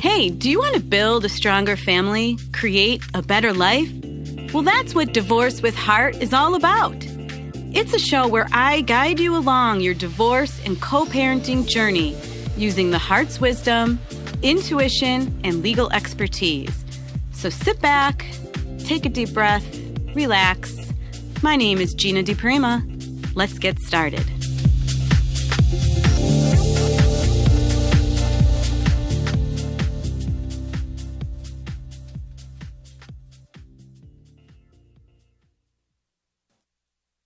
Hey, do you want to build a stronger family, create a better life? Well, that's what Divorce with Heart is all about. It's a show where I guide you along your divorce and co-parenting journey using the heart's wisdom, intuition, and legal expertise. So sit back, take a deep breath, relax. My name is Gina DiPrima. Let's get started.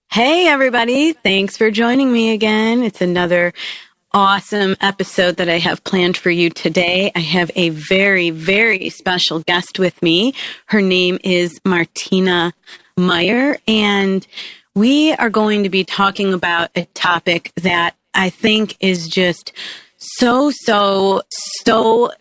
Hey, everybody. Thanks for joining me again. It's another awesome episode that I have planned for you today. I have a very, very special guest with me. Her name is Martina Meyer, and we are going to be talking about a topic that I think is just so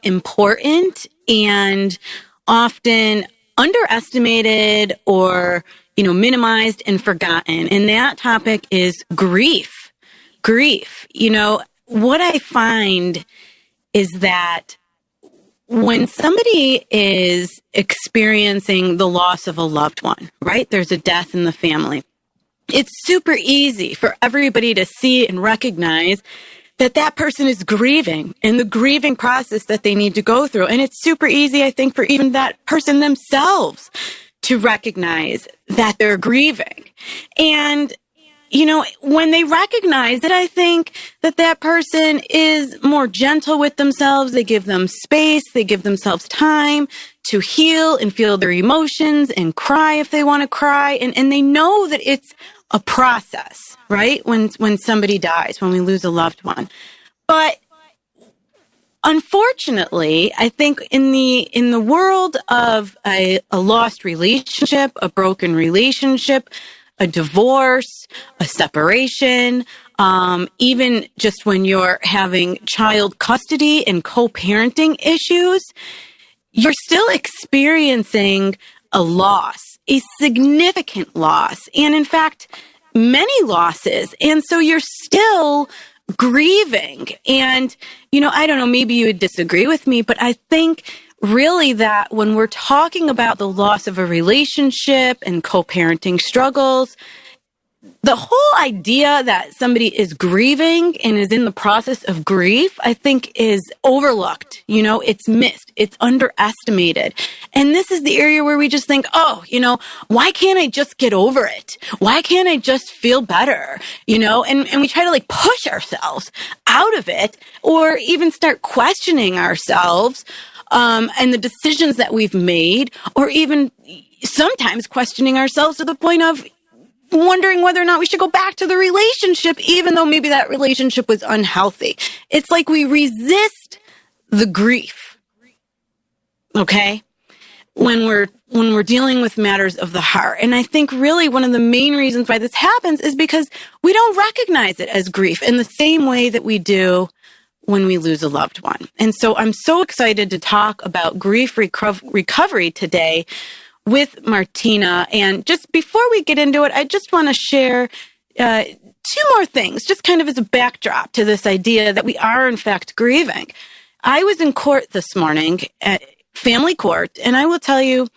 important and often underestimated or minimized and forgotten. And that topic is grief. Grief. What I find is that when somebody is experiencing the loss of a loved one, right? There's a death in the family. It's super easy for everybody to see and recognize that person is grieving and the grieving process that they need to go through. And it's super easy, I think, for even that person themselves to recognize that they're grieving. And, when they recognize it, I think that person is more gentle with themselves. They give them space. They give themselves time to heal and feel their emotions and cry if they want to cry. And they know that it's a process, right? When somebody dies, when we lose a loved one. But unfortunately, I think in the world of a lost relationship, a broken relationship, a divorce, a separation, even just when you're having child custody and co-parenting issues, you're still experiencing a loss, a significant loss, and in fact, many losses. And so you're still grieving. And, I don't know, maybe you would disagree with me, but I think really that when we're talking about the loss of a relationship and co-parenting struggles, the whole idea that somebody is grieving and is in the process of grief, I think is overlooked. It's missed. It's underestimated. And this is the area where we just think, why can't I just get over it? Why can't I just feel better? And we try to push ourselves out of it or even start questioning ourselves and the decisions that we've made, or even sometimes questioning ourselves to the point of wondering whether or not we should go back to the relationship, even though maybe that relationship was unhealthy. It's like we resist the grief, okay, when we're dealing with matters of the heart. And I think really one of the main reasons why this happens is because we don't recognize it as grief in the same way that we do when we lose a loved one. And so I'm so excited to talk about grief recovery today with Martina. And just before we get into it, I just want to share two more things, just kind of as a backdrop to this idea that we are, in fact, grieving. I was in court this morning at family court, and I will tell you,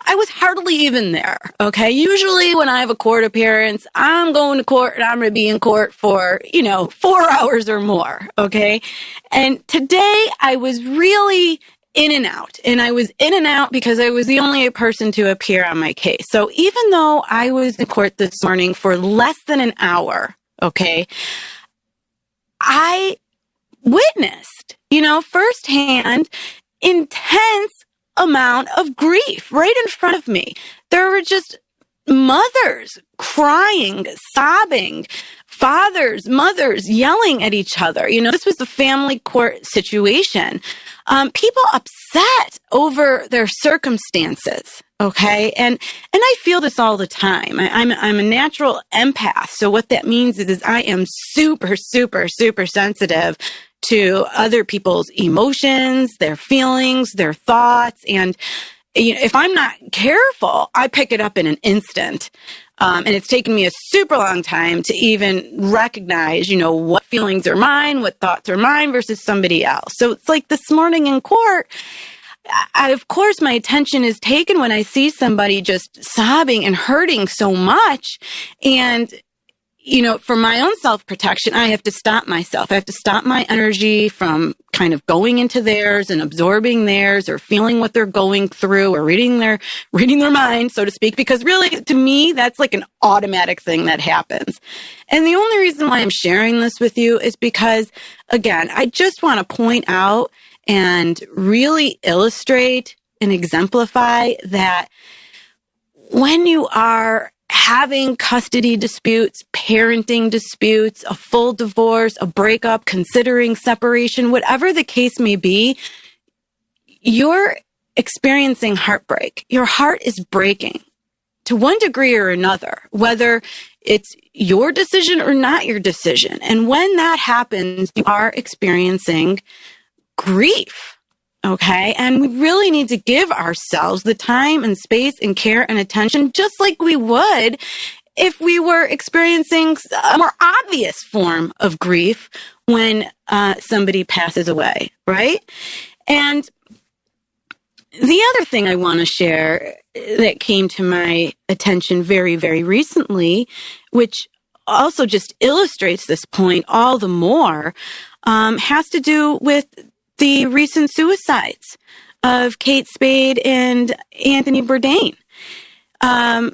I was hardly even there, okay? Usually when I have a court appearance, I'm going to court and I'm going to be in court for, 4 hours or more, okay? And today I was really in and out. And I was in and out because I was the only person to appear on my case. So even though I was in court this morning for less than an hour, okay, I witnessed, firsthand, intense amount of grief right in front of me. There were just mothers crying, sobbing, fathers, mothers yelling at each other. This was the family court situation. People upset over their circumstances. Okay. And I feel this all the time. I'm a natural empath. So what that means is I am super, super, super sensitive to other people's emotions, their feelings, their thoughts. And if I'm not careful, I pick it up in an instant. And it's taken me a super long time to even recognize, what feelings are mine, what thoughts are mine versus somebody else. So it's like this morning in court, of course, my attention is taken when I see somebody just sobbing and hurting so much. And, for my own self-protection, I have to stop myself. I have to stop my energy from kind of going into theirs and absorbing theirs or feeling what they're going through or reading their mind, so to speak, because really, to me, that's like an automatic thing that happens. And the only reason why I'm sharing this with you is because, again, I just want to point out and really illustrate and exemplify that when you are having custody disputes, parenting disputes, a full divorce, a breakup, considering separation, whatever the case may be, you're experiencing heartbreak. Your heart is breaking to one degree or another, whether it's your decision or not your decision. And when that happens, you are experiencing grief. Okay. And we really need to give ourselves the time and space and care and attention, just like we would if we were experiencing a more obvious form of grief when somebody passes away. Right. And the other thing I want to share that came to my attention very, very recently, which also just illustrates this point all the more, has to do with the recent suicides of Kate Spade and Anthony Bourdain. I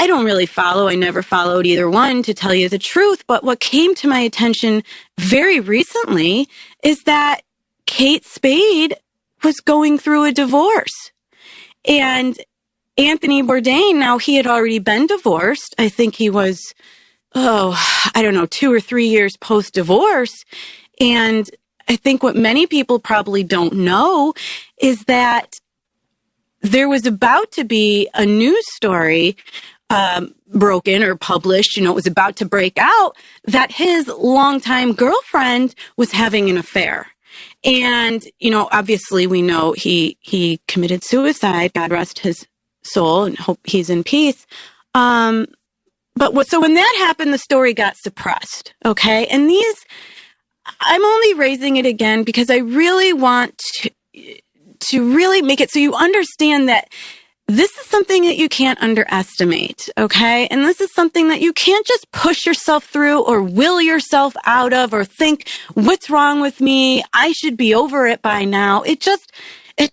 don't really follow. I never followed either one, to tell you the truth. But what came to my attention very recently is that Kate Spade was going through a divorce. And Anthony Bourdain, now he had already been divorced. I think he was, 2 or 3 years post-divorce. And I think what many people probably don't know is that there was about to be a news story broken or published, it was about to break out, that his longtime girlfriend was having an affair. And, obviously we know he committed suicide, God rest his soul, and hope he's in peace. So when that happened, the story got suppressed. Okay. And I'm only raising it again because I really want to really make it so you understand that this is something that you can't underestimate, okay? And this is something that you can't just push yourself through or will yourself out of or think, what's wrong with me? I should be over it by now. It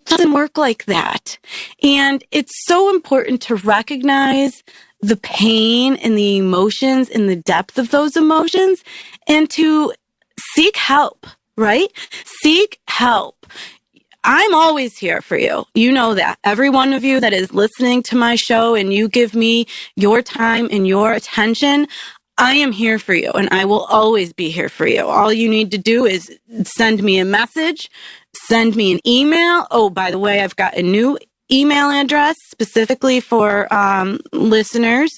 doesn't work like that. And it's so important to recognize the pain and the emotions and the depth of those emotions and to seek help, right? Seek help. I'm always here for you. You know that. Every one of you that is listening to my show and you give me your time and your attention, I am here for you and I will always be here for you. All you need to do is send me a message, send me an email. Oh, by the way, I've got a new email address specifically for listeners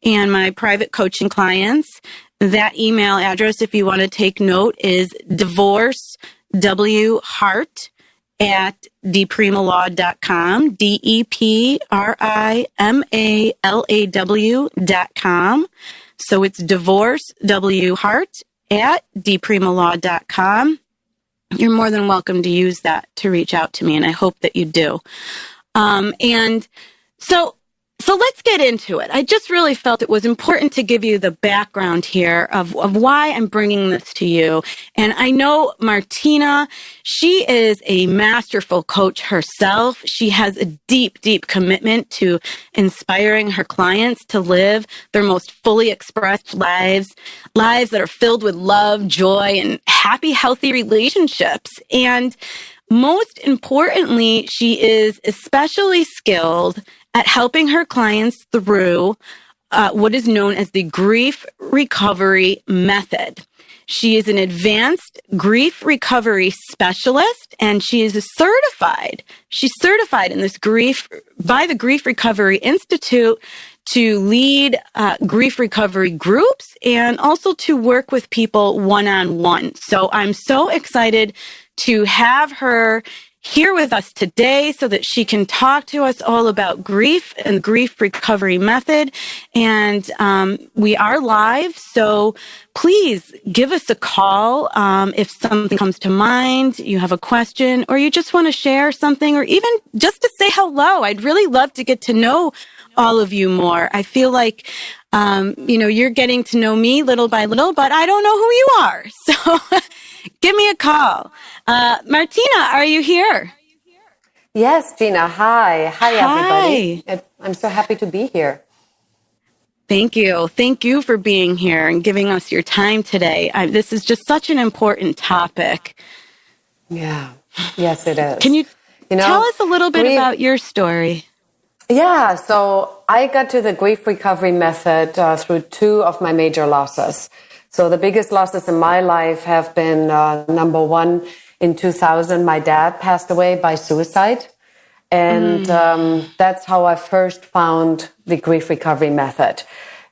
and my private coaching clients. That email address, if you want to take note, is divorcewheart@deprimalaw.com, DEPRIMALAW.com. So it's divorcewheart@deprimalaw.com. You're more than welcome to use that to reach out to me, and I hope that you do. So let's get into it. I just really felt it was important to give you the background here of why I'm bringing this to you. And I know Martina, she is a masterful coach herself. She has a deep, deep commitment to inspiring her clients to live their most fully expressed lives that are filled with love, joy, and happy, healthy relationships. And most importantly, she is especially skilled at helping her clients through what is known as the grief recovery method. She is an advanced grief recovery specialist, and she is certified. She's certified in this by the Grief Recovery Institute to lead grief recovery groups and also to work with people one-on-one. So I'm so excited to have her here with us today so that she can talk to us all about grief and the grief recovery method. And we are live, so please give us a call if something comes to mind, you have a question, or you just want to share something, or even just to say hello. I'd really love to get to know all of you more. I feel like, you're getting to know me little by little, but I don't know who you are. So give me a call. Martina, are you here? Yes, Gina. Hi, everybody. I'm so happy to be here. Thank you. Thank you for being here and giving us your time today. This is just such an important topic. Yeah. Yes, it is. Can you tell us a little bit about your story? Yeah. So I got to the grief recovery method through two of my major losses. So the biggest losses in my life have been, number one, in 2000, my dad passed away by suicide. And that's how I first found the grief recovery method.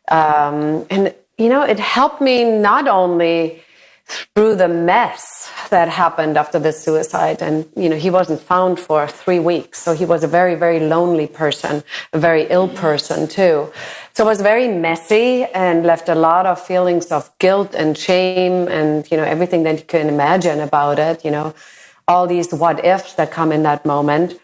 It helped me not only through the mess that happened after the suicide. And, he wasn't found for 3 weeks. So he was a very, very lonely person, a very ill person too. So it was very messy and left a lot of feelings of guilt and shame and, everything that you can imagine about it, all these what ifs that come in that moment.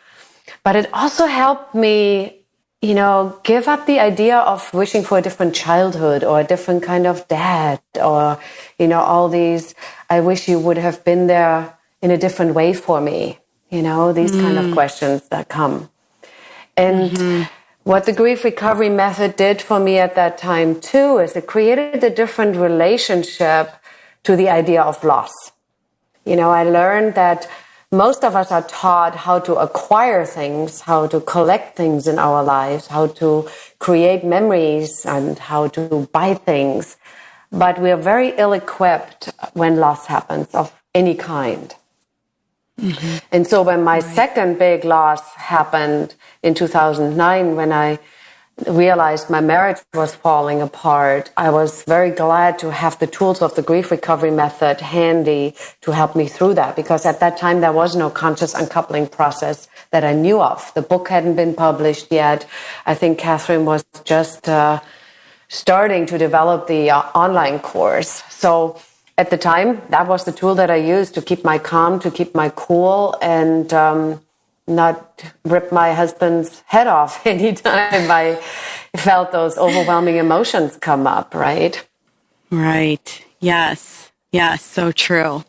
But it also helped me, give up the idea of wishing for a different childhood or a different kind of dad or, all these, I wish you would have been there in a different way for me, these kind of questions that come. And what the grief recovery method did for me at that time too is it created a different relationship to the idea of loss. I learned that most of us are taught how to acquire things, how to collect things in our lives, how to create memories and how to buy things. But we are very ill-equipped when loss happens of any kind. And so when my second big loss happened in 2009, when I realized my marriage was falling apart, I was very glad to have the tools of the grief recovery method handy to help me through that, because at that time there was no conscious uncoupling process that I knew of. The book hadn't been published yet. I think Catherine was just starting to develop the online course. So at the time, that was the tool that I used to keep my calm, to keep my cool, and not rip my husband's head off anytime I felt those overwhelming emotions come up, right? Right. Yes. Yes. So true.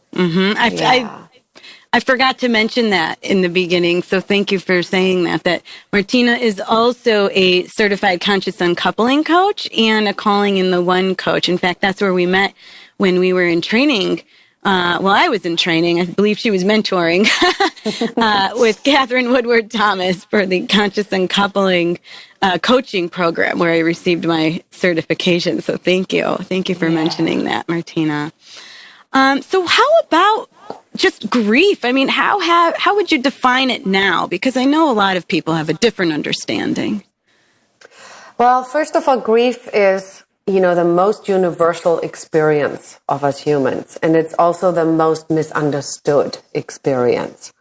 I forgot to mention that in the beginning, so thank you for saying that Martina is also a certified conscious uncoupling coach and a calling in the one coach. In fact, that's where we met when we were in training. I was in training. I believe she was mentoring with Catherine Woodward Thomas for the Conscious Uncoupling coaching program where I received my certification. So thank you. Thank you for mentioning that, Martina. So how about just grief? I mean, how would you define it now? Because I know a lot of people have a different understanding. Well, first of all, grief is the most universal experience of us humans. And it's also the most misunderstood experience.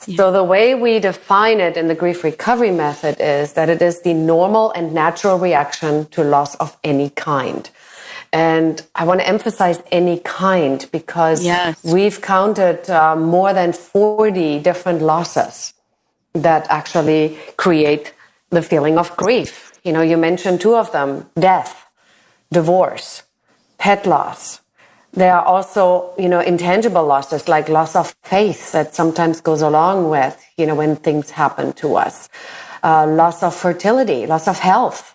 Yeah. So the way we define it in the grief recovery method is that it is the normal and natural reaction to loss of any kind. And I want to emphasize any kind because we've counted more than 40 different losses that actually create the feeling of grief. You mentioned two of them, death, divorce, pet loss. There are also, intangible losses like loss of faith that sometimes goes along with, when things happen to us. Loss of fertility, loss of health,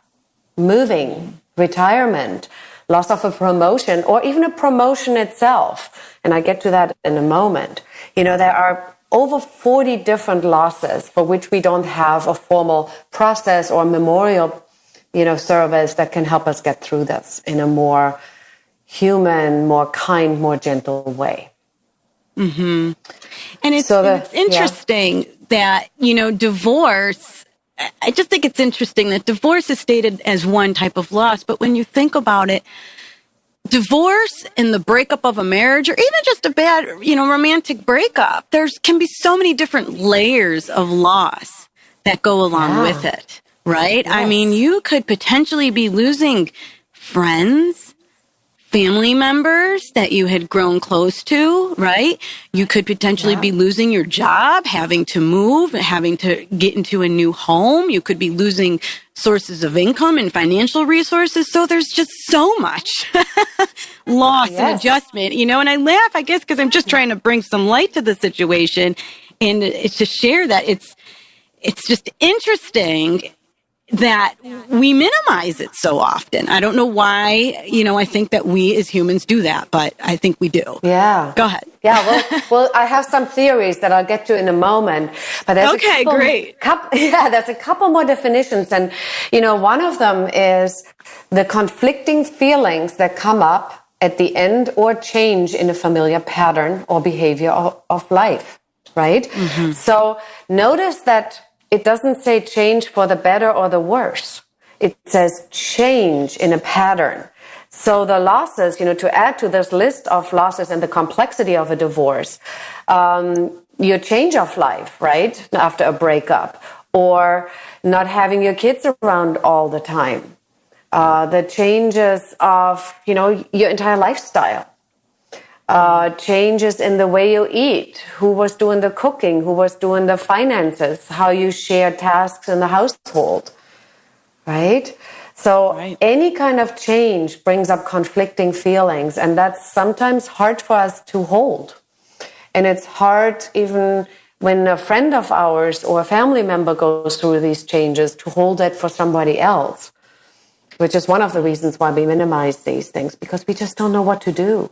moving, retirement, loss of a promotion, or even a promotion itself. And I get to that in a moment. There are over 40 different losses for which we don't have a formal process or memorial service that can help us get through this in a more human, more kind, more gentle way. And it's interesting that, divorce, I just think it's interesting that divorce is stated as one type of loss, but when you think about it, divorce and the breakup of a marriage, or even just a bad, romantic breakup, can be so many different layers of loss that go along with it, right? Yes. I mean, you could potentially be losing friends, family members that you had grown close to, right? You could potentially be losing your job, having to move, having to get into a new home. You could be losing sources of income and financial resources. So there's just so much loss and adjustment, and I laugh, I guess, because I'm just trying to bring some light to the situation. And it's to share that it's just interesting that we minimize it so often. I don't know why, I think that we as humans do that, but I think we do. Yeah. Go ahead. Yeah, well, I have some theories that I'll get to in a moment. But there's great. There's a couple more definitions. And, one of them is the conflicting feelings that come up at the end or change in a familiar pattern or behavior of life, right? Mm-hmm. So notice that it doesn't say change for the better or the worse. It says change in a pattern. So the losses, to add to this list of losses and the complexity of a divorce, your change of life, right, after a breakup, or not having your kids around all the time, the changes of, your entire lifestyle. Changes in the way you eat, who was doing the cooking, who was doing the finances, how you share tasks in the household, right? So any kind of change brings up conflicting feelings, and that's sometimes hard for us to hold. And it's hard even when a friend of ours or a family member goes through these changes to hold it for somebody else, which is one of the reasons why we minimize these things, because we just don't know what to do.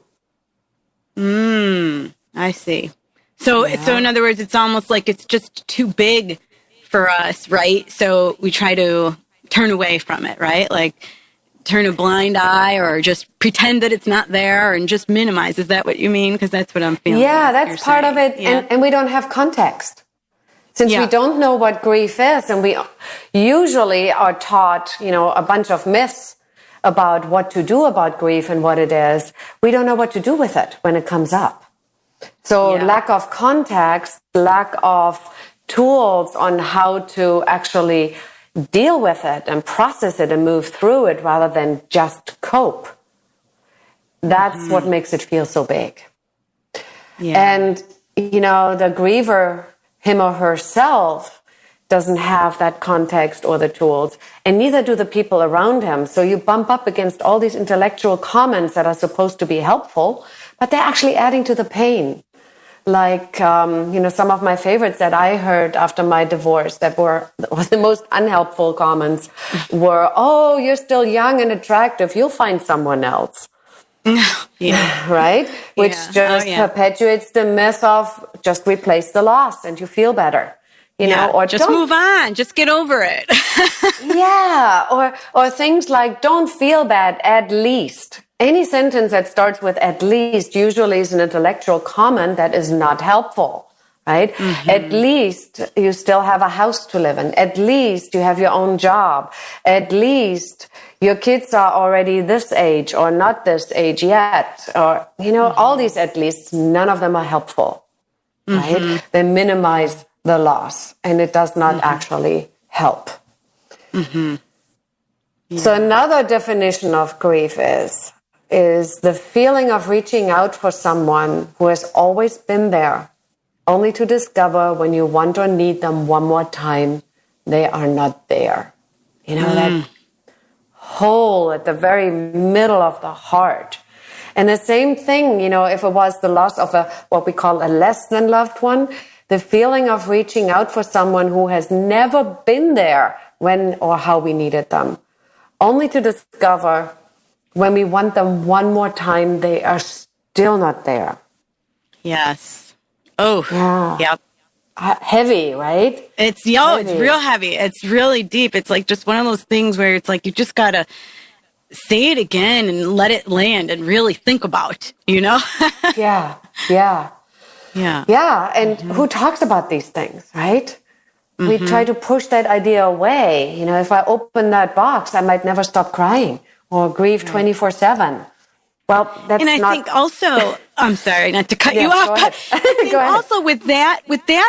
I see. So in other words, it's almost like it's just too big for us, right? So we try to turn away from it, right? Like turn a blind eye or just pretend that it's not there and just minimize. Is that what you mean? Because that's what I'm feeling. Yeah, that's part of it. Yeah. And we don't have context. Since we don't know what grief is, and we usually are taught, a bunch of myths about what to do about grief and what it is, we don't know what to do with it when it comes up. So lack of context, lack of tools on how to actually deal with it and process it and move through it rather than just cope. That's what makes it feel so big. Yeah. And, the griever, him or herself, doesn't have that context or the tools, and neither do the people around him. So you bump up against all these intellectual comments that are supposed to be helpful, but they're actually adding to the pain. Like, some of my favorites that I heard after my divorce that were the most unhelpful comments were, "Oh, you're still young and attractive. You'll find someone else." Right? Which just perpetuates the myth of just replace the loss and you feel better. Or just move on, just get over it. Or things like don't feel bad, at least. Any sentence that starts with at least usually is an intellectual comment that is not helpful, right? Mm-hmm. At least you still have a house to live in. At least you have your own job. At least your kids are already this age or not this age yet. Or, all these at least, none of them are helpful, right? They minimize the loss, and it does not actually help. Yeah. So another definition of grief is the feeling of reaching out for someone who has always been there, only to discover when you want or need them one more time, they are not there. That hole at the very middle of the heart. And the same thing, if it was the loss of what we call a less than loved one, the feeling of reaching out for someone who has never been there when or how we needed them, only to discover when we want them one more time, they are still not there. Yes. Oh, yep. Heavy, right? It's real heavy. It's really deep. It's like just one of those things where it's like you just got to say it again and let it land and really think about, Yeah. And who talks about these things, right? We try to push that idea away. If I open that box, I might never stop crying or grieve 24/7. Well, that's and I think also, I'm sorry not to cut you off, but I think also with that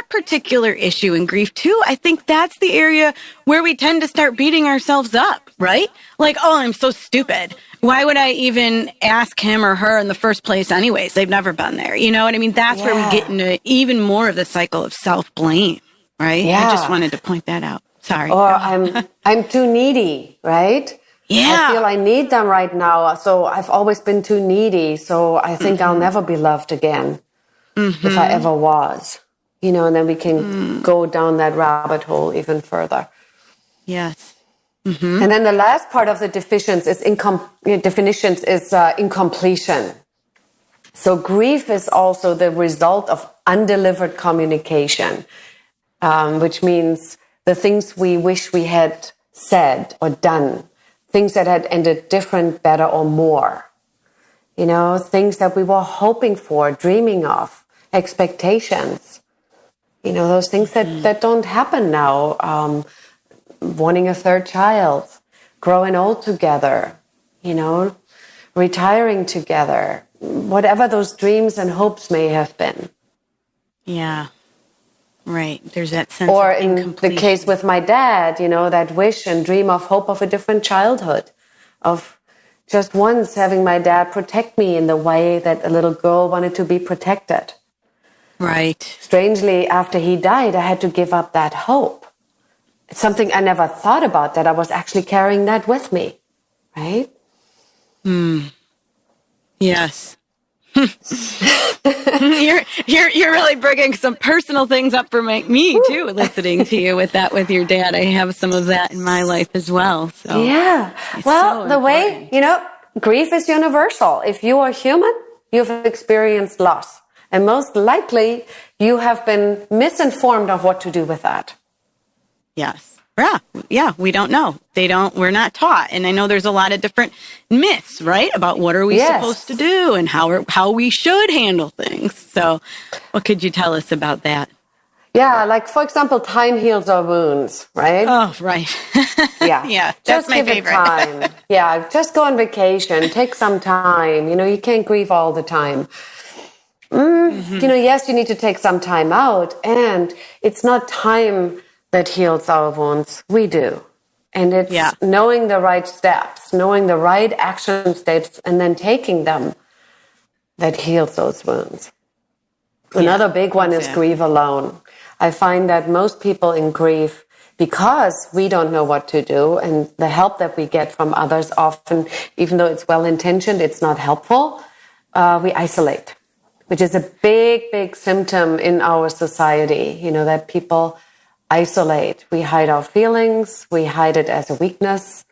particular issue in grief too, I think that's the area where we tend to start beating ourselves up, right? Like, oh, I'm so stupid. Why would I even ask him or her in the first place anyways? They've never been there. You know what I mean? That's where we get into even more of the cycle of self-blame, right? Yeah. I just wanted to point that out. Sorry. Or I'm too needy, right? Yeah. I feel I need them right now. So I've always been too needy. So I think I'll never be loved again if I ever was. You know, and then we can go down that rabbit hole even further. Yes. And then the last part of the definitions is incompletion. So grief is also the result of undelivered communication, which means the things we wish we had said or done, things that had ended different, better, or more. You know, things that we were hoping for, dreaming of, expectations. You know, those things that don't happen now. Wanting a third child, growing old together, you know, retiring together, whatever those dreams and hopes may have been. Yeah. Right. There's that sense or of in the case with my dad, you know, that wish and dream of hope of a different childhood, of just once having my dad protect me in the way that a little girl wanted to be protected. Right. Strangely, after he died, I had to give up that hope. It's something I never thought about, that I was actually carrying that with me. Right? Yes. You're really bringing some personal things up for me too, listening to you with your dad. I have some of that in my life as well. So yeah. Well, the way, you know, grief is universal. If you are human, you've experienced loss. And most likely you have been misinformed of what to do with that. Yes. Yeah, we don't know. We're not taught. And I know there's a lot of different myths, right? About what are we supposed to do and how we should handle things. So what could you tell us about that? Yeah, like, for example, time heals our wounds, right? Oh, right. Yeah. Yeah, just that's my give favorite. It time. Yeah, just go on vacation. Take some time. You know, you can't grieve all the time. You know, yes, you need to take some time out. And it's not time that heals our wounds. We do. And it's knowing the right steps, knowing the right action steps, and then taking them that heals those wounds. Another big one is grieve alone. I find that most people in grief, because we don't know what to do, and the help that we get from others often, even though it's well-intentioned, it's not helpful, we isolate, which is a big, big symptom in our society, you know, that people isolate. We hide our feelings. We hide it as a weakness.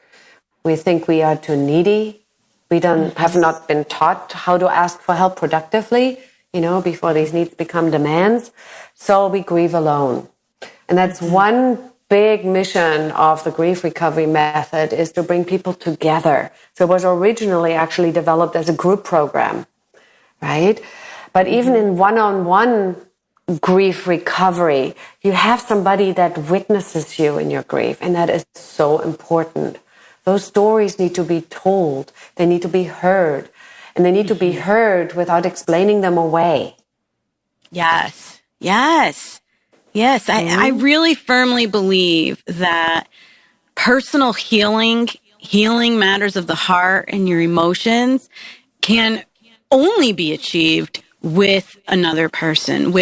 We think we are too needy. We have not been taught how to ask for help productively, you know, before these needs become demands. So we grieve alone. And that's one big mission of the grief recovery method, is to bring people together. So it was originally actually developed as a group program, right? But even in one-on-one grief recovery, you have somebody that witnesses you in your grief, and that is so important. Those stories need to be told. They need to be heard, and they need to be heard without explaining them away. Yes. I really firmly believe that personal healing matters of the heart and your emotions can only be achieved with another person,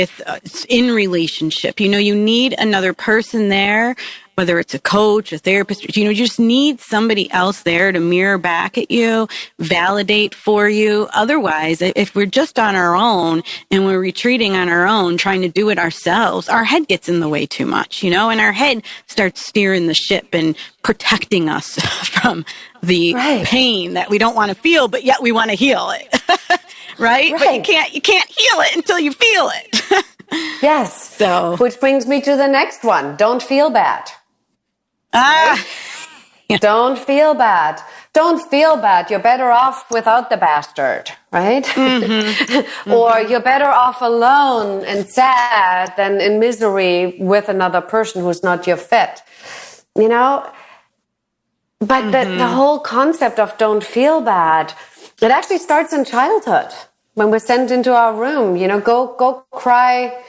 in relationship. You know, you need another person there, whether it's a coach, a therapist, you know, you just need somebody else there to mirror back at you, validate for you. Otherwise, if we're just on our own and we're retreating on our own, trying to do it ourselves, our head gets in the way too much, you know, and our head starts steering the ship and protecting us from the pain that we don't want to feel, but yet we want to heal it. Right? But you can't heal it until you feel it. Yes. So, which brings me to the next one. Don't feel bad. Right? Don't feel bad. Don't feel bad. You're better off without the bastard, right? Or you're better off alone and sad than in misery with another person who's not your fit. You know? But the whole concept of don't feel bad It actually starts in childhood when we're sent into our room, go cry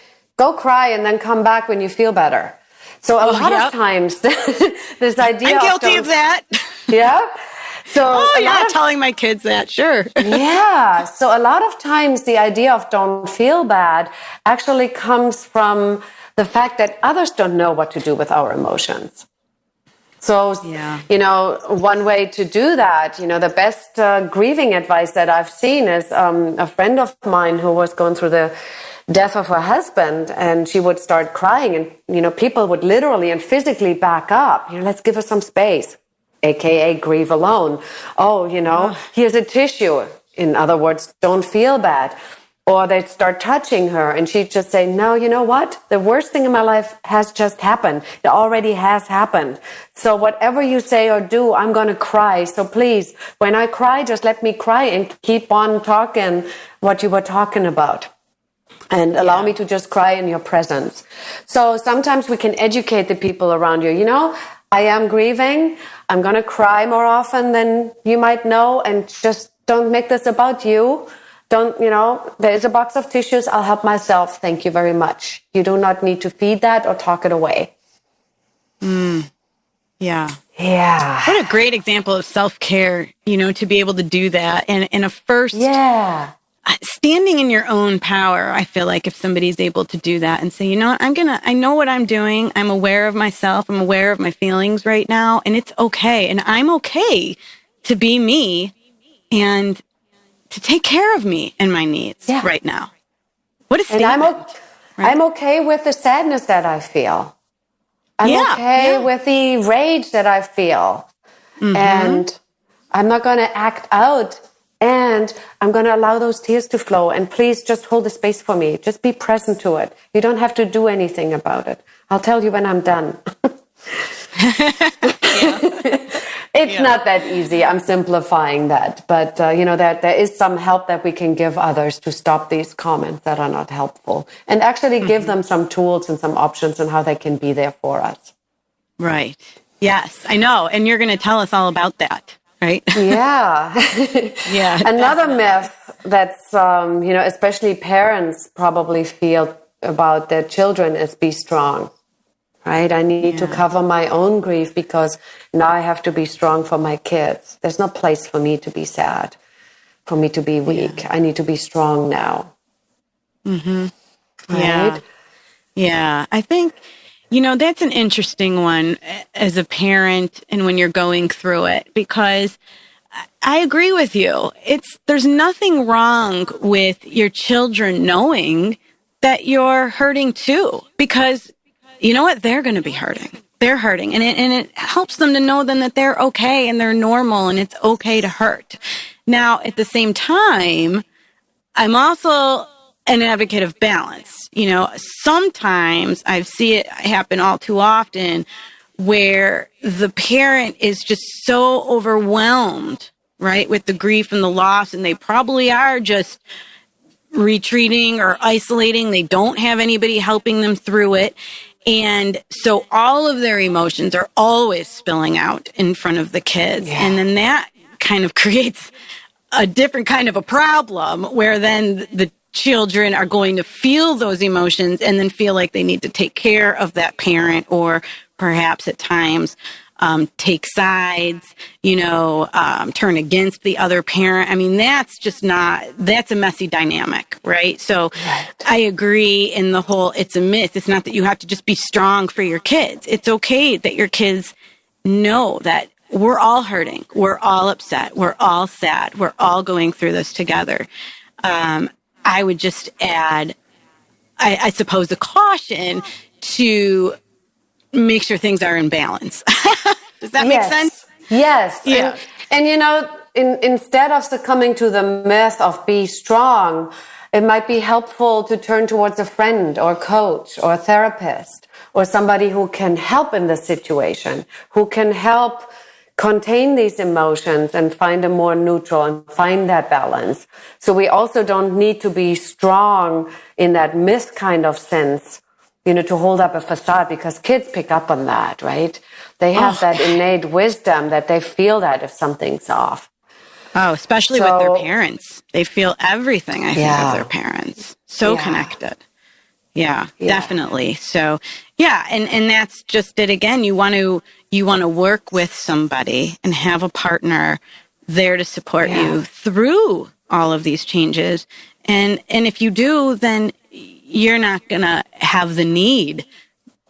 and then come back when you feel better. So a lot of times this idea I'm guilty of that. Yeah. So telling my kids that, sure. Yeah. So a lot of times the idea of don't feel bad actually comes from the fact that others don't know what to do with our emotions. So, one way to do that, the best grieving advice that I've seen is a friend of mine who was going through the death of her husband, and she would start crying, and, people would literally and physically back up. Let's give her some space, AKA grieve alone. Here's a tissue. In other words, don't feel bad. Or they'd start touching her and she'd just say, no, you know what? The worst thing in my life has just happened. It already has happened. So whatever you say or do, I'm going to cry. So please, when I cry, just let me cry and keep on talking what you were talking about. And allow me to just cry in your presence. So sometimes we can educate the people around you. I am grieving. I'm going to cry more often than you might know. And just don't make this about you. There is a box of tissues. I'll help myself. Thank you very much. You do not need to feed that or talk it away. Yeah. Yeah. What a great example of self-care, to be able to do that. And a first, standing in your own power. I feel like if somebody's able to do that and say, I know what I'm doing. I'm aware of myself. I'm aware of my feelings right now. And it's okay. And I'm okay to be me and to take care of me and my needs right now. What a statement. And I'm okay with the sadness that I feel. I'm okay with the rage that I feel. Mm-hmm. And I'm not going to act out. And I'm going to allow those tears to flow. And please just hold the space for me. Just be present to it. You don't have to do anything about it. I'll tell you when I'm done. It's not that easy. I'm simplifying that. But, that there is some help that we can give others to stop these comments that are not helpful and actually give them some tools and some options on how they can be there for us. Right. Yes, I know. And you're going to tell us all about that, right? Yeah. Another myth that's, especially parents probably feel about their children is be strong. Right? I need to cover my own grief because now I have to be strong for my kids. There's no place for me to be sad, for me to be weak. I need to be strong now. Mm-hmm. Right? Yeah. I think, that's an interesting one as a parent and when you're going through it, because I agree with you. There's nothing wrong with your children knowing that you're hurting too, because you know what? They're going to be hurting. They're hurting. And it helps them to know then that they're okay and they're normal and it's okay to hurt. Now, at the same time, I'm also an advocate of balance. Sometimes I see it happen all too often where the parent is just so overwhelmed, right, with the grief and the loss, and they probably are just retreating or isolating. They don't have anybody helping them through it. And so all of their emotions are always spilling out in front of the kids. Yeah. And then that kind of creates a different kind of a problem where then the children are going to feel those emotions and then feel like they need to take care of that parent or perhaps at times take sides, turn against the other parent. I mean, that's a messy dynamic, right? So I agree in the whole, it's a myth. It's not that you have to just be strong for your kids. It's okay that your kids know that we're all hurting. We're all upset. We're all sad. We're all going through this together. I would just add, I suppose, a caution to make sure things are in balance. Does that make sense? Yes. Yeah. And instead of succumbing to the myth of be strong, it might be helpful to turn towards a friend or coach or a therapist or somebody who can help in this situation, who can help contain these emotions and find a more neutral and find that balance. So we also don't need to be strong in that myth kind of sense, to hold up a facade, because kids pick up on that, right? They have that innate wisdom that they feel that if something's off. Oh, especially with their parents. They feel everything, I think, of their parents. So connected. Yeah, definitely. So, and that's just it again. You want to work with somebody and have a partner there to support you through all of these changes. And if you do, then you're not going to have the need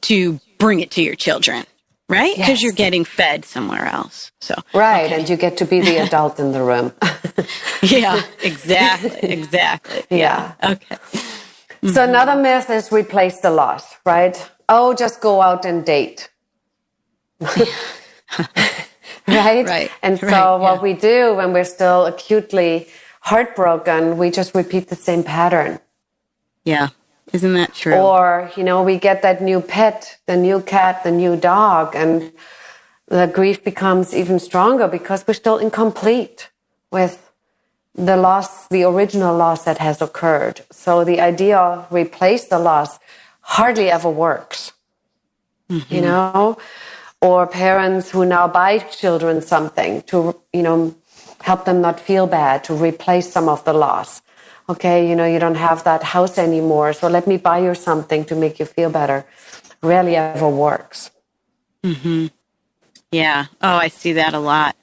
to bring it to your children, right? Because you're getting fed somewhere else. So and you get to be the adult in the room. Yeah, exactly. Yeah. Okay. So another myth is replace the loss, right? Oh, just go out and date. Right? And so what we do when we're still acutely heartbroken, we just repeat the same pattern. Yeah. Isn't that true? Or, we get that new pet, the new cat, the new dog, and the grief becomes even stronger because we're still incomplete with the loss, the original loss that has occurred. So the idea of replace the loss hardly ever works, or parents who now buy children something to, help them not feel bad, to replace some of the loss. Okay, you don't have that house anymore, so let me buy you something to make you feel better. Rarely ever works. Mm-hmm. Yeah. Oh, I see that a lot.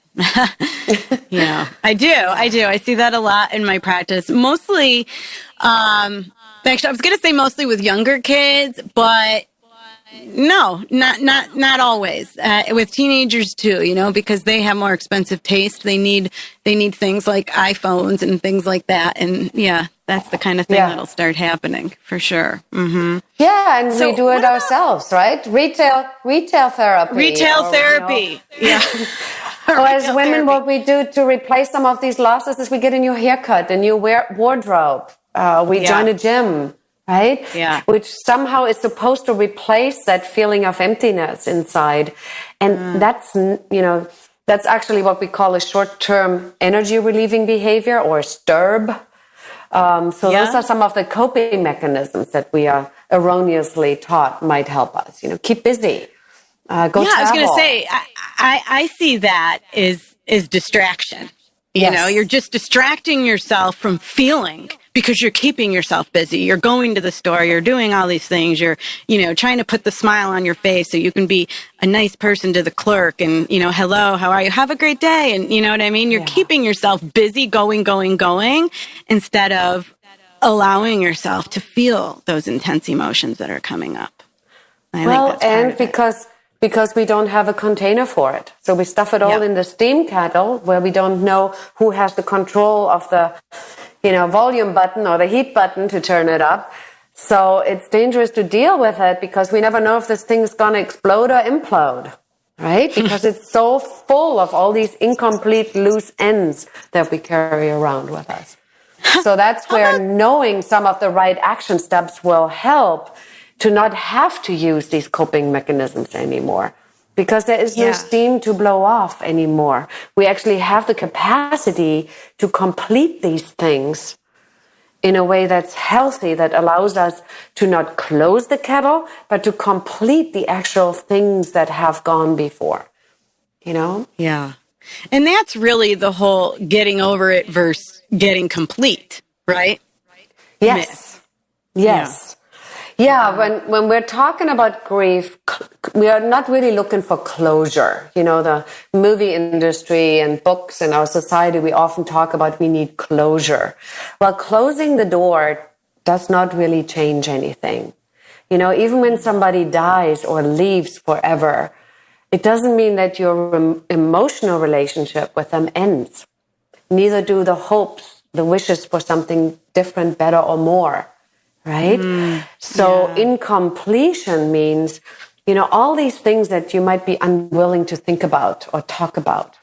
Yeah, I do. I see that a lot in my practice. Mostly, actually, I was going to say mostly with younger kids, but no, not always. With teenagers too, because they have more expensive taste. They need things like iPhones and things like that. And that's the kind of thing that'll start happening for sure. Mm-hmm. Yeah, and we do it ourselves, right? Retail therapy. Retail therapy. Yeah. Or as women, what we do to replace some of these losses is we get a new haircut, a new wardrobe. We join a gym. Right? Yeah. Which somehow is supposed to replace that feeling of emptiness inside. And that's actually what we call a short-term energy relieving behavior, or STIRB. Those are some of the coping mechanisms that we are erroneously taught might help us. Keep busy. Go travel. I was going to say, I see that is distraction. You're just distracting yourself from feeling, because you're keeping yourself busy. You're going to the store. You're doing all these things. You're, trying to put the smile on your face so you can be a nice person to the clerk and, hello, how are you? Have a great day. And you know what I mean? You're keeping yourself busy going, instead of allowing yourself to feel those intense emotions that are coming up. Because we don't have a container for it. So we stuff it all in the steam kettle, where we don't know who has the control of the, volume button or the heat button to turn it up. So it's dangerous to deal with it, because we never know if this thing is going to explode or implode, right? Because it's so full of all these incomplete loose ends that we carry around with us. So that's where knowing some of the right action steps will help to not have to use these coping mechanisms anymore, because there is no steam to blow off anymore. We actually have the capacity to complete these things in a way that's healthy, that allows us to not close the kettle, but to complete the actual things that have gone before, Yeah. And that's really the whole getting over it versus getting complete, right? Yes. Yes. Yeah, when we're talking about grief, we are not really looking for closure. The movie industry and books in our society, we often talk about we need closure. Well, closing the door does not really change anything. Even when somebody dies or leaves forever, it doesn't mean that your emotional relationship with them ends. Neither do the hopes, the wishes for something different, better, or more. Right? So incompletion means, all these things that you might be unwilling to think about or talk about.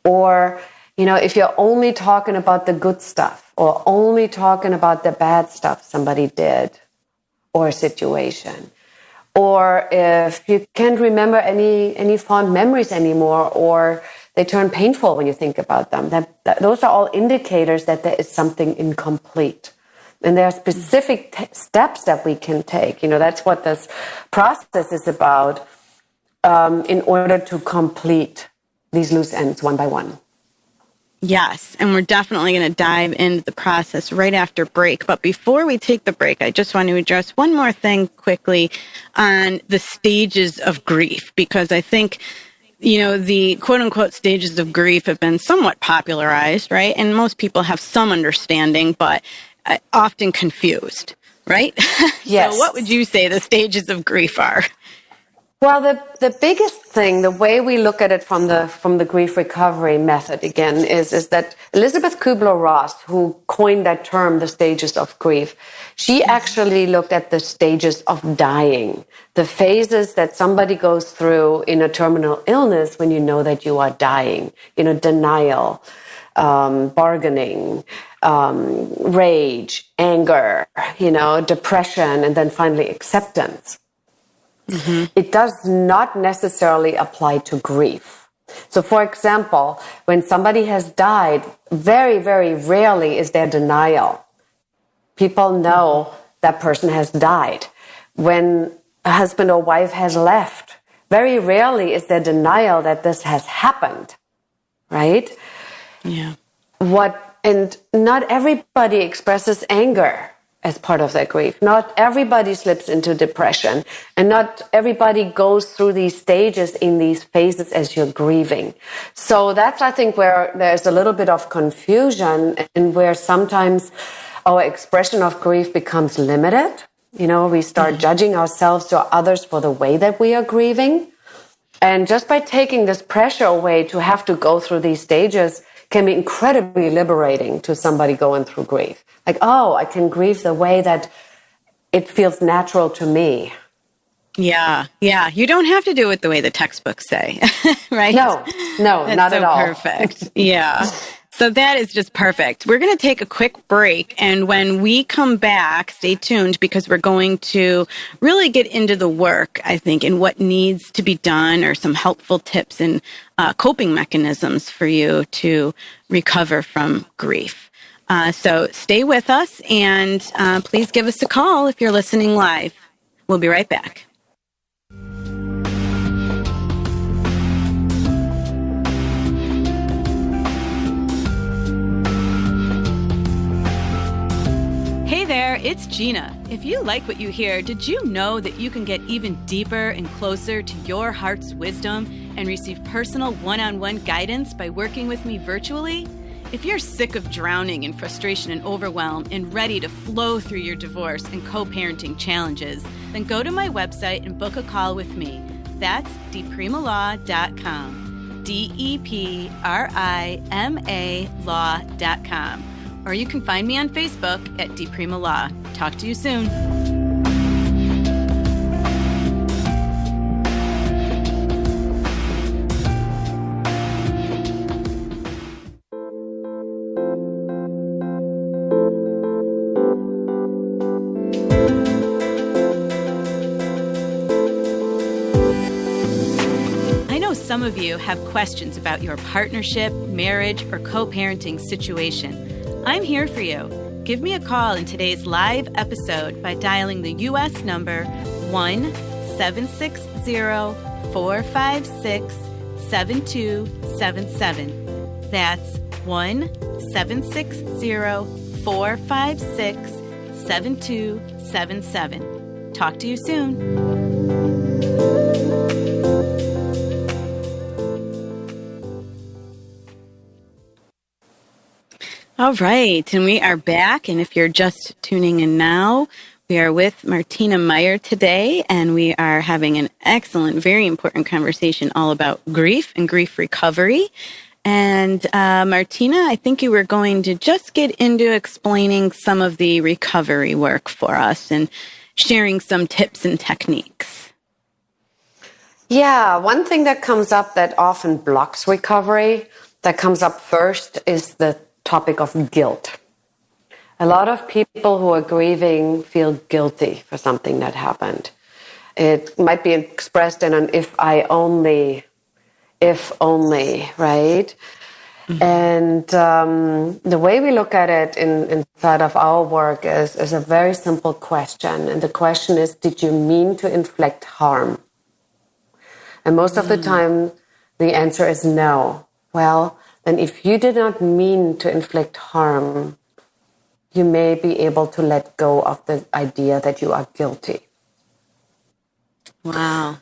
Or, if you're only talking about the good stuff, or only talking about the bad stuff somebody did or a situation. Or if you can't remember any fond memories anymore, or they turn painful when you think about them, those are all indicators that there is something incomplete. And there are specific steps that we can take. That's what this process is about, in order to complete these loose ends one by one. Yes, and we're definitely going to dive into the process right after break. But before we take the break, I just want to address one more thing quickly on the stages of grief, because I think, the quote unquote stages of grief have been somewhat popularized, right? And most people have some understanding, but often confused, right? Yes. So what would you say the stages of grief are? Well, the biggest thing, the way we look at it from the grief recovery method again, is that Elizabeth Kubler-Ross, who coined that term, the stages of grief, she actually looked at the stages of dying, the phases that somebody goes through in a terminal illness when you know that you are dying, denial, bargaining, rage, anger, depression, and then finally acceptance. Mm-hmm. It does not necessarily apply to grief. So, for example, when somebody has died, very, very rarely is there denial. People know that person has died. When a husband or wife has left, very rarely is there denial that this has happened, right? Yeah. And not everybody expresses anger as part of their grief. Not everybody slips into depression, and not everybody goes through these stages in these phases as you're grieving. So that's, I think, where there's a little bit of confusion and where sometimes our expression of grief becomes limited. We start judging ourselves or others for the way that we are grieving. And just by taking this pressure away to have to go through these stages can be incredibly liberating to somebody going through grief. Like, I can grieve the way that it feels natural to me. Yeah. You don't have to do it the way the textbooks say, right? No, that's not at all. Perfect. Yeah. So that is just perfect. We're going to take a quick break. And when we come back, stay tuned, because we're going to really get into the work, I think, and what needs to be done, or some helpful tips and coping mechanisms for you to recover from grief. So stay with us, and please give us a call if you're listening live. We'll be right back. Hey there, it's Gina. If you like what you hear, did you know that you can get even deeper and closer to your heart's wisdom and receive personal one-on-one guidance by working with me virtually? If you're sick of drowning in frustration and overwhelm and ready to flow through your divorce and co-parenting challenges, then go to my website and book a call with me. That's deprima.com, DEPRIMA law.com. Or you can find me on Facebook at Deprima Law. Talk to you soon. Some of you have questions about your partnership, marriage, or co-parenting situation. I'm here for you. Give me a call in today's live episode by dialing the U.S. number 1-760-456-7277. That's 1-760-456-7277. Talk to you soon. All right, and we are back, and if you're just tuning in now, we are with Martina Meyer today, and we are having an excellent, very important conversation all about grief and grief recovery. And Martina, I think you were going to just get into explaining some of the recovery work for us and sharing some tips and techniques. Yeah, one thing that comes up that often blocks recovery, that comes up first, is the topic of guilt. A lot of people who are grieving feel guilty for something that happened. It might be expressed in an if only, right? Mm-hmm. And the way we look at it inside of our work is a very simple question. And the question is, did you mean to inflict harm? And most of the time, the answer is no. Well, then if you did not mean to inflict harm, you may be able to let go of the idea that you are guilty. Wow.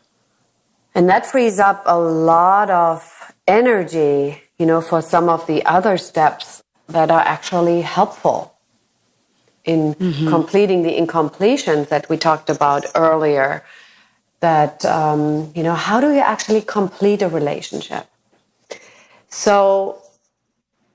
And that frees up a lot of energy, for some of the other steps that are actually helpful in completing the incompletions that we talked about earlier. That, how do you actually complete a relationship? So,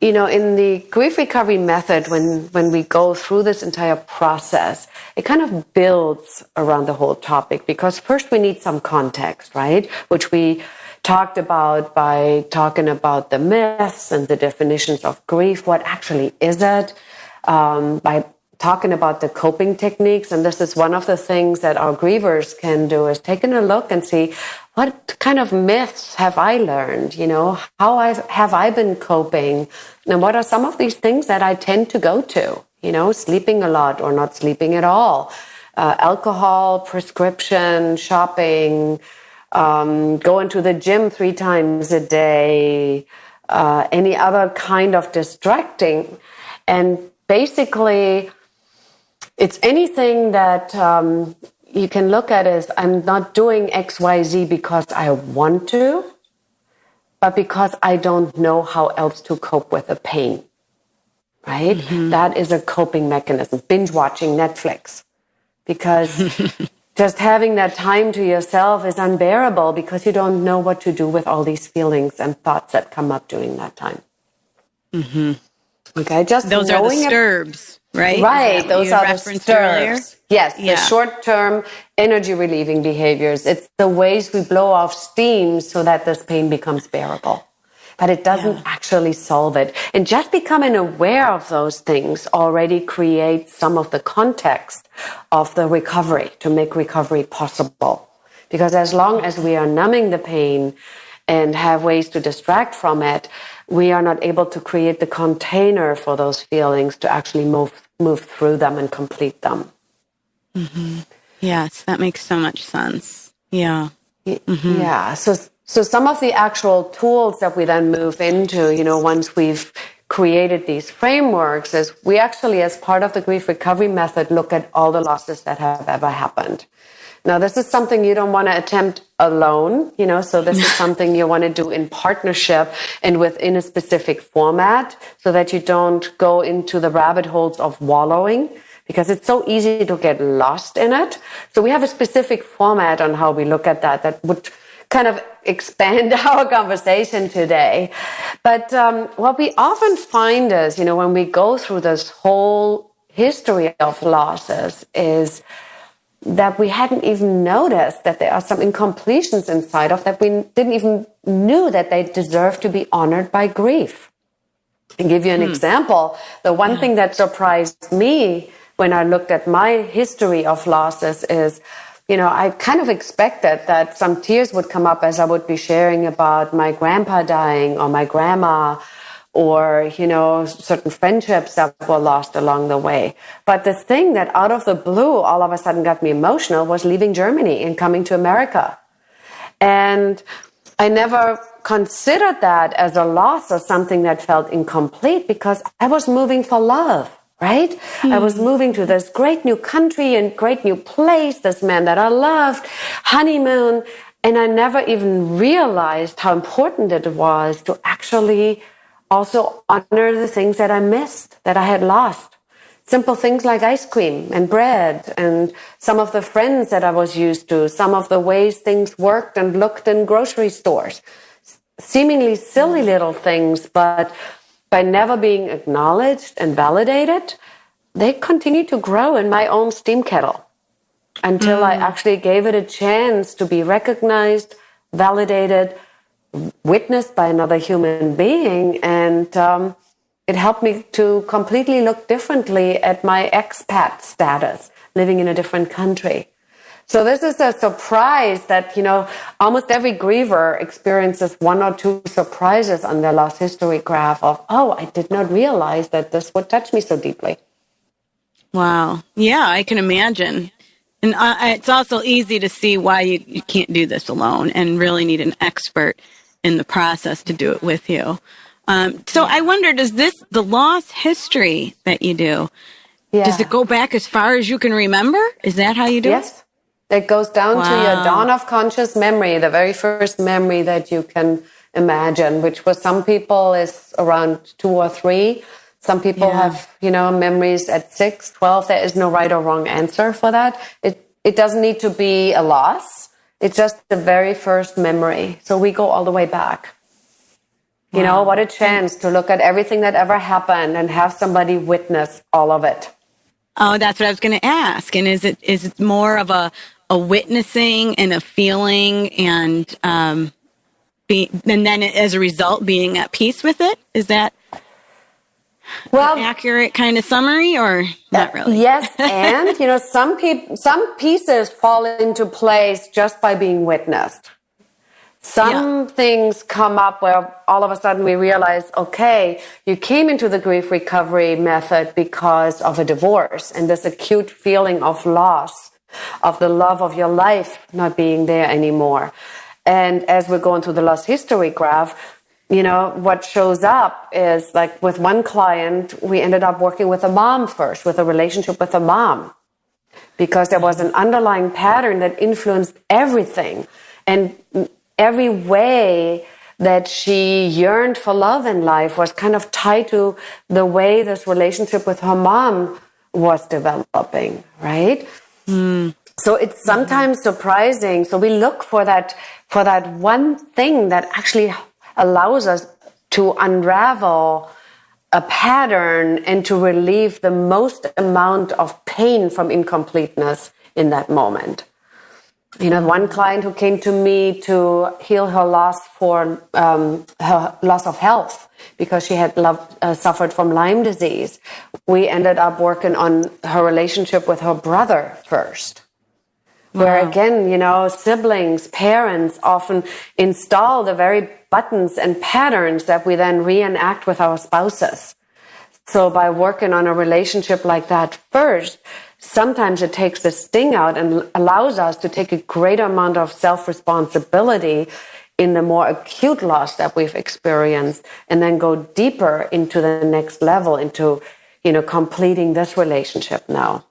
in the grief recovery method, when we go through this entire process, it kind of builds around the whole topic, because first we need some context, right? Which we talked about by talking about the myths and the definitions of grief. What actually is it? By talking about the coping techniques. And this is one of the things that our grievers can do, is taking a look and see, what kind of myths have I learned? How have I been coping? And what are some of these things that I tend to go to? Sleeping a lot or not sleeping at all. Alcohol, prescription, shopping, going to the gym 3 times a day, any other kind of distracting. And basically, it's anything that you can look at as, I'm not doing XYZ because I want to, but because I don't know how else to cope with the pain, right? That is a coping mechanism. Binge watching Netflix, because just having that time to yourself is unbearable, because you don't know what to do with all these feelings and thoughts that come up during that time. Okay, just those are the disturbs, right? Right, those are the disturbs. Yes, Yeah. The short-term energy-relieving behaviors. It's the ways we blow off steam so that this pain becomes bearable. But it doesn't actually solve it. And just becoming aware of those things already creates some of the context of the recovery, to make recovery possible. Because as long as we are numbing the pain and have ways to distract from it, we are not able to create the container for those feelings to actually move through them and complete them. Yes, that makes so much sense. Yeah. Yeah. So some of the actual tools that we then move into, once we've created these frameworks, is we actually, as part of the grief recovery method, look at all the losses that have ever happened. Now, this is something you don't want to attempt alone, so this is something you want to do in partnership and within a specific format, so that you don't go into the rabbit holes of wallowing, because it's so easy to get lost in it. So we have a specific format on how we look at that would kind of expand our conversation today. But what we often find is, when we go through this whole history of losses, is that we hadn't even noticed that there are some incompletions inside of that. We didn't even knew that they deserve to be honored by grief. To give you an example, the one thing that surprised me when I looked at my history of losses is, I kind of expected that some tears would come up as I would be sharing about my grandpa dying, or my grandma, or, certain friendships that were lost along the way. But the thing that out of the blue all of a sudden got me emotional was leaving Germany and coming to America. And I never considered that as a loss or something that felt incomplete, because I was moving for love, right? I was moving to this great new country and great new place, this man that I loved, honeymoon. And I never even realized how important it was to actually also honor the things that I missed, that I had lost. Simple things like ice cream and bread, and some of the friends that I was used to, some of the ways things worked and looked in grocery stores. Seemingly silly little things, but by never being acknowledged and validated, they continue to grow in my own steam kettle until I actually gave it a chance to be recognized, validated, witnessed by another human being, and it helped me to completely look differently at my expat status, living in a different country. So this is a surprise that, almost every griever experiences 1 or 2 surprises on their loss history graph of, oh, I did not realize that this would touch me so deeply. Wow. Yeah, I can imagine. And it's also easy to see why you can't do this alone and really need an expert in the process to do it with you. So I wonder, the loss history that you do, does it go back as far as you can remember? Is that how you do it? Yes. It goes down to your dawn of conscious memory, the very first memory that you can imagine, which for some people is around 2 or 3. Some people have, memories at 6, 12. There is no right or wrong answer for that. It doesn't need to be a loss. It's just the very first memory. So we go all the way back. Wow. What a chance to look at everything that ever happened and have somebody witness all of it. Oh, that's what I was going to ask. And is it more of a witnessing and a feeling and and then as a result being at peace with it? Is that an accurate kind of summary or not really? Yes, and some pieces fall into place just by being witnessed. Some things come up where all of a sudden we realize, okay, you came into the grief recovery method because of a divorce and this acute feeling of loss, of the love of your life not being there anymore. And as we're going through the loss history graph, what shows up is like with one client, we ended up working with a mom first, with a relationship with a mom, because there was an underlying pattern that influenced everything. And every way that she yearned for love in life was kind of tied to the way this relationship with her mom was developing, right? So it's sometimes surprising. So we look for that one thing that actually allows us to unravel a pattern and to relieve the most amount of pain from incompleteness in that moment. One client who came to me to heal her loss her loss of health because she had suffered from Lyme disease. We ended up working on her relationship with her brother first. Wow. Where again, siblings, parents often install the very buttons and patterns that we then reenact with our spouses. So by working on a relationship like that first, sometimes it takes the sting out and allows us to take a greater amount of self-responsibility in the more acute loss that we've experienced and then go deeper into the next level, into, completing this relationship now.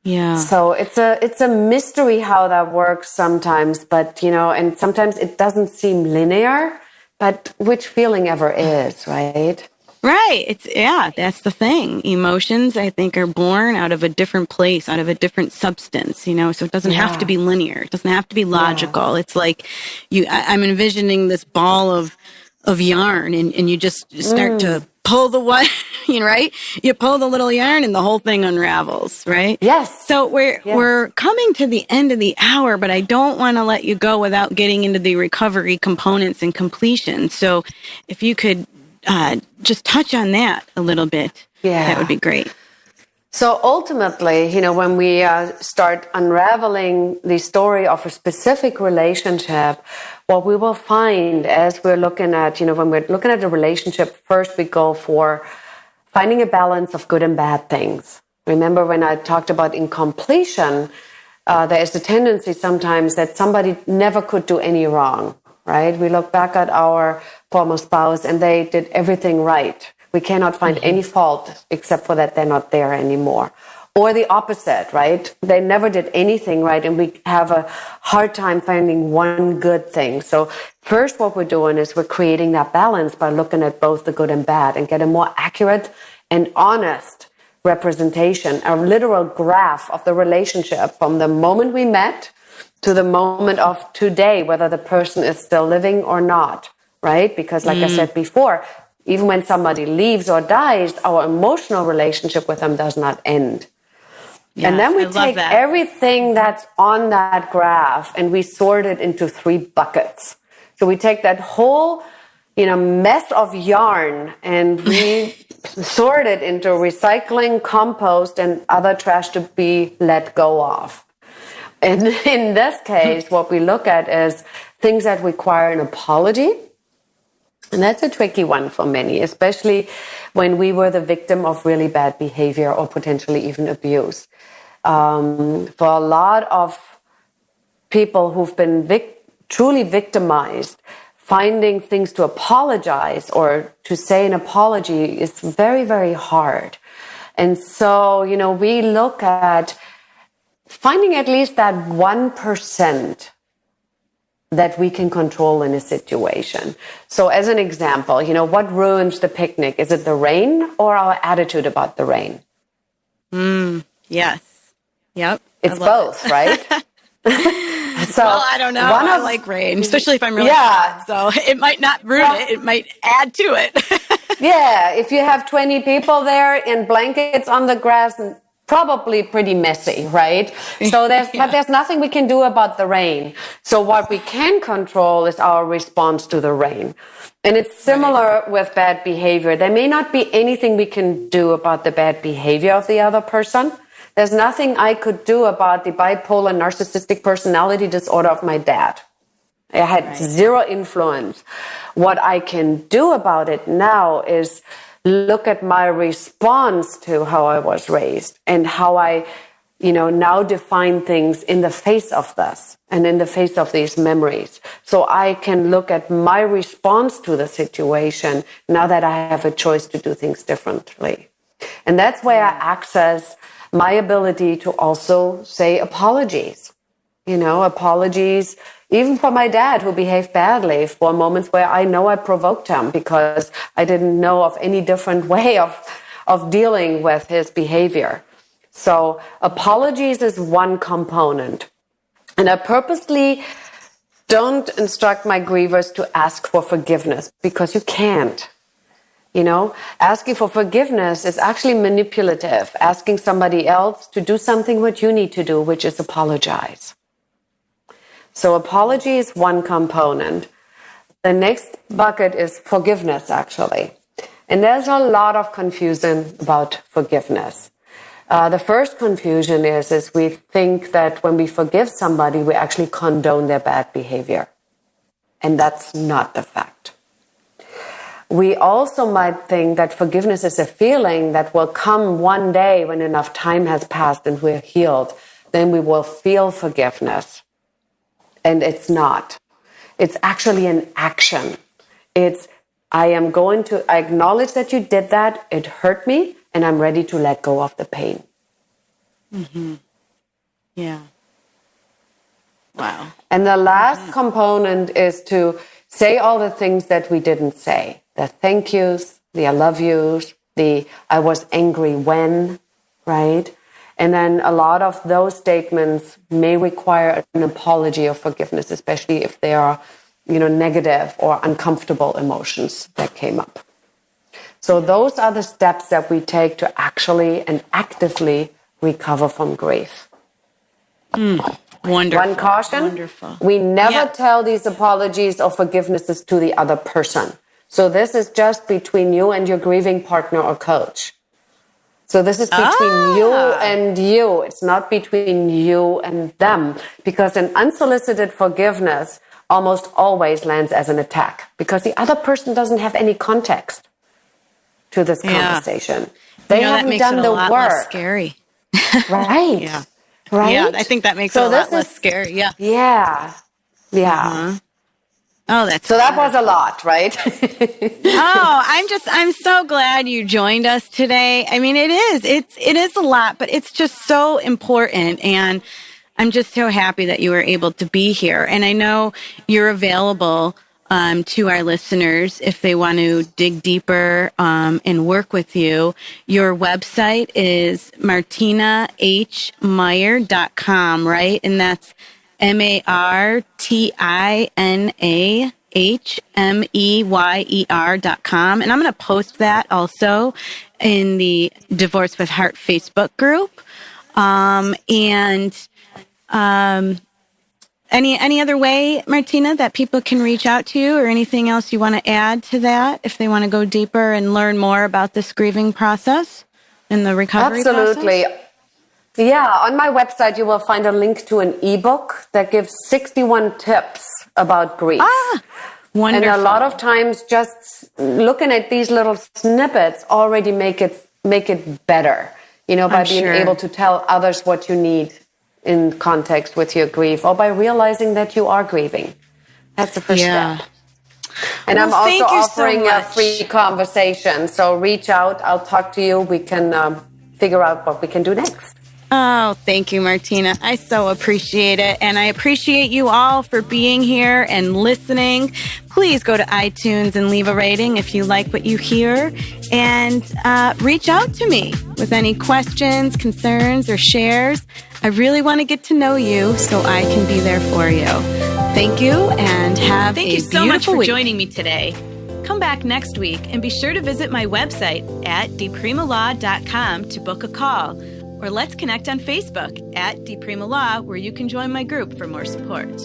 Yeah. So it's a mystery how that works sometimes, but, and sometimes it doesn't seem linear, but which feeling ever is, right? Right. That's the thing. Emotions, I think, are born out of a different place, out of a different substance, so it doesn't have to be linear. It doesn't have to be logical. It's like I'm envisioning this ball of yarn and you just start to pull the one, right? You pull the little yarn and the whole thing unravels, right? Yes. So we're coming to the end of the hour, but I don't want to let you go without getting into the recovery components and completion. So if you could just touch on that a little bit. Yeah. That would be great. So ultimately, when we start unraveling the story of a specific relationship, what we will find as we're looking at, when we're looking at a relationship, first we go for finding a balance of good and bad things. Remember when I talked about incompletion, there is a tendency sometimes that somebody never could do any wrong, right? We look back at our former spouse and they did everything right. We cannot find any fault except for that they're not there anymore. Or the opposite, right? They never did anything right and we have a hard time finding one good thing. So first what we're doing is we're creating that balance by looking at both the good and bad and get a more accurate and honest representation, a literal graph of the relationship from the moment we met to the moment of today, whether the person is still living or not, right? Because like I said before, even when somebody leaves or dies, our emotional relationship with them does not end. Yes, and then we take everything that's on that graph and we sort it into 3 buckets. So we take that whole, mess of yarn and we sort it into recycling, compost, and other trash to be let go of. And in this case, what we look at is things that require an apology. And that's a tricky one for many, especially when we were the victim of really bad behavior or potentially even abuse. For a lot of people who've been truly victimized, finding things to apologize or to say an apology is very, very hard. And so, we look at finding at least that 1% that we can control in a situation. So as an example, what ruins the picnic? Is it the rain or our attitude about the rain? Yes. Yep. It's both, right? So, well, I don't know. I like rain, especially if I'm really hot. So it might not ruin it. It might add to it. Yeah. If you have 20 people there in blankets on the grass, probably pretty messy, right? So but there's nothing we can do about the rain. So what we can control is our response to the rain. And it's similar with bad behavior. There may not be anything we can do about the bad behavior of the other person. There's nothing I could do about the bipolar narcissistic personality disorder of my dad. I had zero influence. What I can do about it now is look at my response to how I was raised and how I, now define things in the face of this and in the face of these memories. So I can look at my response to the situation now that I have a choice to do things differently. And that's where I access my ability to also say apologies. Apologies, even for my dad who behaved badly, for moments where I know I provoked him because I didn't know of any different way of dealing with his behavior. So apologies is one component. And I purposely don't instruct my grievers to ask for forgiveness because you can't. Asking for forgiveness is actually manipulative, asking somebody else to do something what you need to do, which is apologize. So apology is one component. The next bucket is forgiveness, actually. And there's a lot of confusion about forgiveness. The first confusion is we think that when we forgive somebody, we actually condone their bad behavior. And that's not the fact. We also might think that forgiveness is a feeling that will come one day when enough time has passed and we're healed. Then we will feel forgiveness. And it's not. It's actually an action. I acknowledge that you did that. It hurt me and I'm ready to let go of the pain. Mm-hmm. Yeah. Wow. And the last component is to say all the things that we didn't say. The thank yous, the I love yous, the I was angry when, right? And then a lot of those statements may require an apology or forgiveness, especially if they are, negative or uncomfortable emotions that came up. So those are the steps that we take to actually and actively recover from grief. Wonderful. One caution, Wonderful. We never tell these apologies or forgivenesses to the other person. So this is just between you and your grieving partner or coach. So this is between you and you. It's not between you and them. Because an unsolicited forgiveness almost always lands as an attack. Because the other person doesn't have any context to this conversation. They haven't done the work. Less scary. Right. Yeah. Right? Yeah, I think that makes it a lot less scary. Yeah. Yeah. Yeah. Oh, that's so that was a lot, right? I'm so glad you joined us today. I mean, it is a lot, but it's just so important. And I'm just so happy that you were able to be here. And I know you're available to our listeners if they want to dig deeper and work with you. Your website is martinahmeyer.com, right? And that's martinahmeyer.com. And I'm going to post that also in the Divorce with Heart Facebook group. Any other way, Martina, that people can reach out to you, or anything else you want to add to that if they want to go deeper and learn more about this grieving process and the recovery process? Absolutely. Yeah, on my website, you will find a link to an ebook that gives 61 tips about grief. Wonderful. And a lot of times just looking at these little snippets already make it better, by being able to tell others what you need in context with your grief, or by realizing that you are grieving. That's the first step. And I'm also thank you offering so a much. free conversation. So reach out. I'll talk to you. We can figure out what we can do next. Oh, thank you, Martina. I so appreciate it. And I appreciate you all for being here and listening. Please go to iTunes and leave a rating if you like what you hear. And reach out to me with any questions, concerns, or shares. I really want to get to know you so I can be there for you. Thank you and have a beautiful week. Thank you so much for joining me today. Come back next week and be sure to visit my website at dpremalaw.com to book a call. Or let's connect on Facebook at DPrima Law, where you can join my group for more support.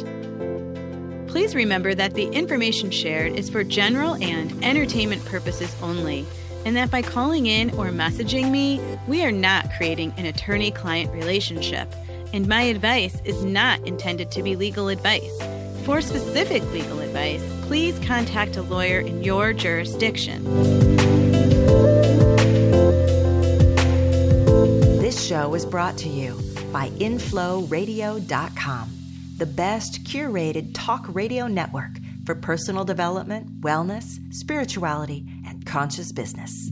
Please remember that the information shared is for general and entertainment purposes only, and that by calling in or messaging me, we are not creating an attorney-client relationship, and my advice is not intended to be legal advice. For specific legal advice, please contact a lawyer in your jurisdiction. This show is brought to you by InflowRadio.com, the best curated talk radio network for personal development, wellness, spirituality, and conscious business.